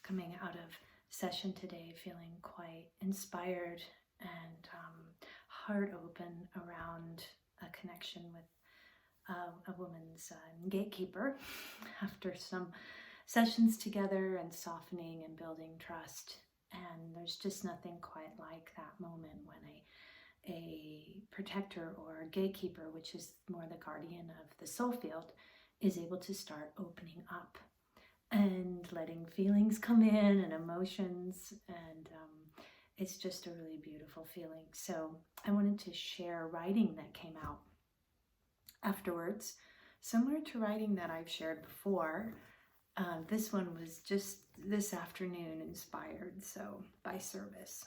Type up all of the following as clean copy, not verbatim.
coming out of session today feeling quite inspired and heart open around a connection with a woman's gatekeeper after some sessions together and softening and building trust. And there's just nothing quite like that moment when a protector or a gatekeeper, which is more the guardian of the soul field, is able to start opening up and letting feelings come in and emotions, and it's just a really beautiful feeling. So I wanted to share writing that came out afterwards, similar to writing that I've shared before. This one was just this afternoon inspired, so by service.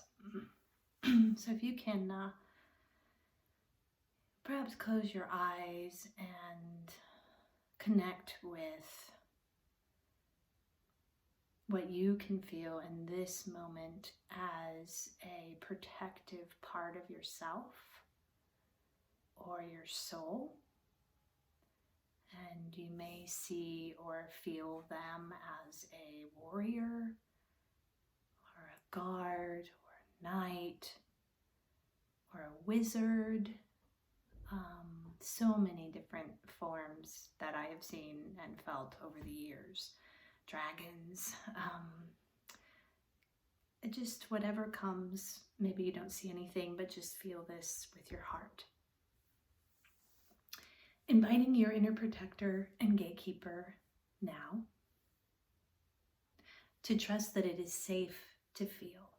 So if you can perhaps close your eyes and connect with what you can feel in this moment as a protective part of yourself or your soul. And you may see or feel them as a warrior or a guard or a knight or a wizard. So many different forms that I have seen and felt over the years. Dragons, just whatever comes. Maybe you don't see anything, but just feel this with your heart. Inviting your inner protector and gatekeeper now to trust that it is safe to feel,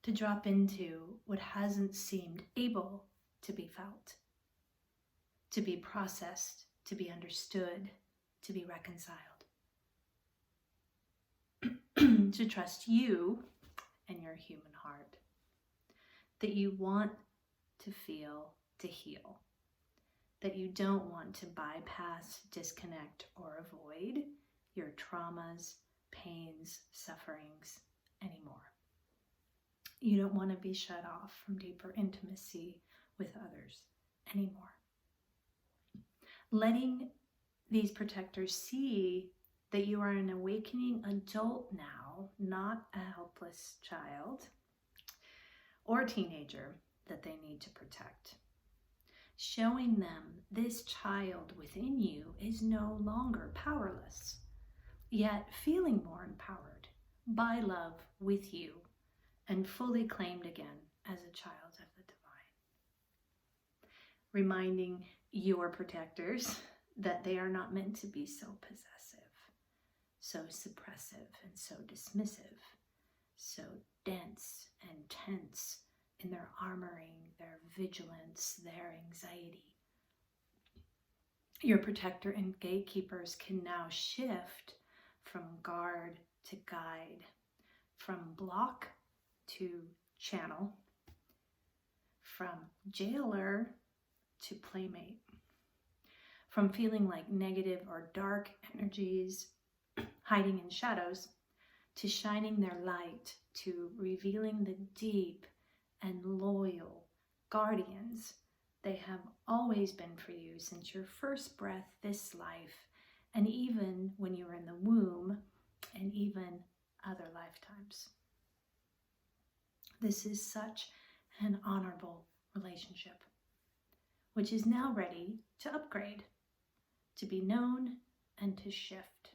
to drop into what hasn't seemed able to be felt, to be processed, to be understood, to be reconciled, to trust you and your human heart, that you want to feel, to heal, that you don't want to bypass, disconnect, or avoid your traumas, pains, sufferings anymore. You don't want to be shut off from deeper intimacy with others anymore. Letting these protectors see that you are an awakening adult now, not a helpless child or teenager that they need to protect. Showing them this child within you is no longer powerless, yet feeling more empowered by love with you and fully claimed again as a child of the divine. Reminding your protectors that they are not meant to be so possessive, so suppressive, and so dismissive, so dense and tense in their armoring, their vigilance, their anxiety. Your protector and gatekeepers can now shift from guard to guide, from block to channel, from jailer to playmate, from feeling like negative or dark energies hiding in shadows to shining their light, to revealing the deep and loyal guardians they have always been for you since your first breath this life, and even when you were in the womb, and even other lifetimes. This is such an honorable relationship, which is now ready to upgrade, to be known, and to shift.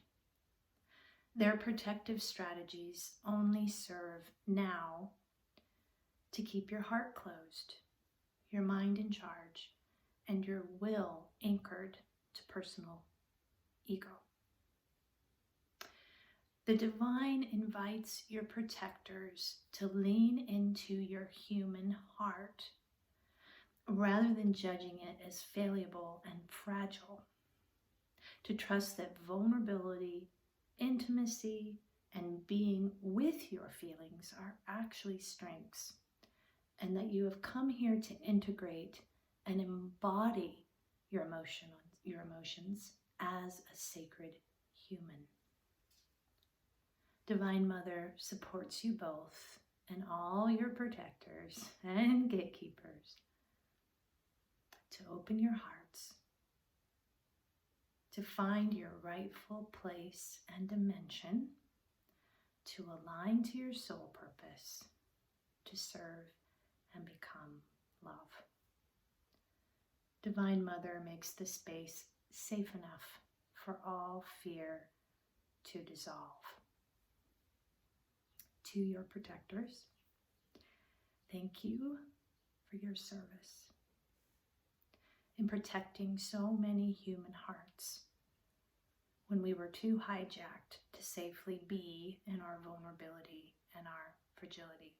Their protective strategies only serve now to keep your heart closed, your mind in charge, and your will anchored to personal ego. The divine invites your protectors to lean into your human heart rather than judging it as fallible and fragile, to trust that vulnerability, intimacy, and being with your feelings are actually strengths, and that you have come here to integrate and embody your emotions as a sacred human. Divine Mother supports you both and all your protectors and gatekeepers to open your hearts, to find your rightful place and dimension, to align to your soul purpose, to serve and become love. Divine Mother makes the space safe enough for all fear to dissolve. To your protectors, thank you for your service in protecting so many human hearts when we were too hijacked to safely be in our vulnerability and our fragility.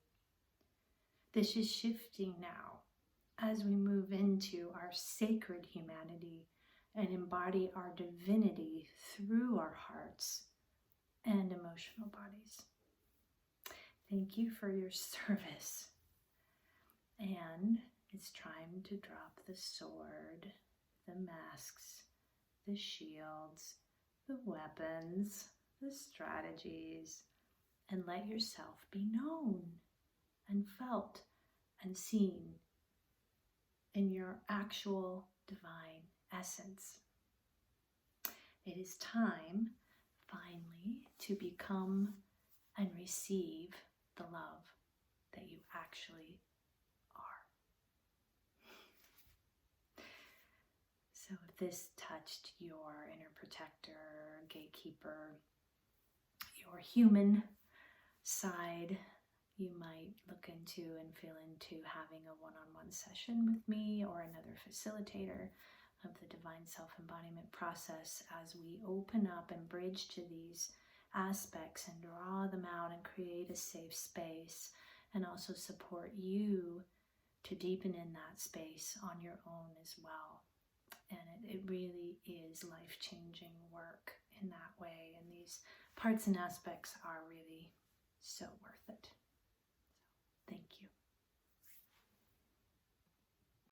This is shifting now as we move into our sacred humanity and embody our divinity through our hearts and emotional bodies. Thank you for your service. And it's time to drop the sword, the masks, the shields, the weapons, the strategies, and let yourself be known and felt and seen in your actual divine essence. It is time, finally, to become and receive the love that you actually are. So if this touched your inner protector, gatekeeper, your human side, you might look into and feel into having a one-on-one session with me or another facilitator of the divine self-embodiment process as we open up and bridge to these aspects and draw them out and create a safe space, and also support you to deepen in that space on your own as well. And it really is life-changing work in that way, and these parts and aspects are really so worth it.